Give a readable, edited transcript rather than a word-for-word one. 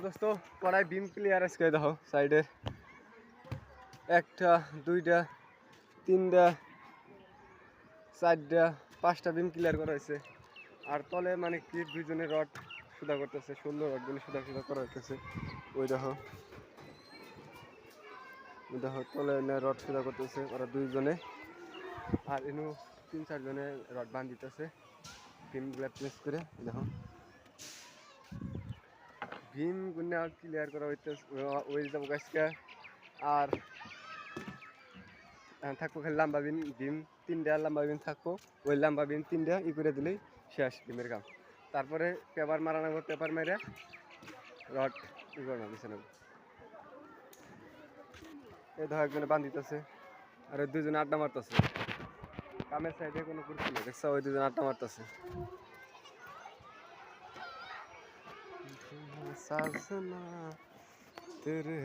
দোস্ত পড়ায় বিম ক্লিয়ার আজকে দেখো সাইডে একটা দুইটা তিনটা চারটা পাঁচটা বিম ক্লিয়ার করা হয়েছে। আর তলে মানে কি দুইজনে রড সুদা করতেছে, 16 রড গুলো সুদা করা হইতেছে। ওই দেখো তলে রড সুদা করতেছে ওরা দুইজনে। আর এনু 3-4 জনে রড বাঁধ দিতেছে বিম গুলা প্রেস করে। দেখো ভীম গুনা ক্লিয়ার করা হইতেছে ওই যাবো গাছটা। আর থাকবো খালি লম্বা বিম 3টা লম্বা বিম থাকবো। ওই লম্বা বিম 3টা করে দিলেই শেষ বিমের কাম। তারপরে পেপার মারা নেবো, পেপার মেরে রড করে নেবো পিছনে। এই ধর একজনে বান্ধিতেছে আর ওই দুজনে আড্ডা মারতেছে। কামের সাইডে কোনো কুর্তি নেই, দেখছো ওই দুজনে আড্ডা মারতেছে। साजना तेरे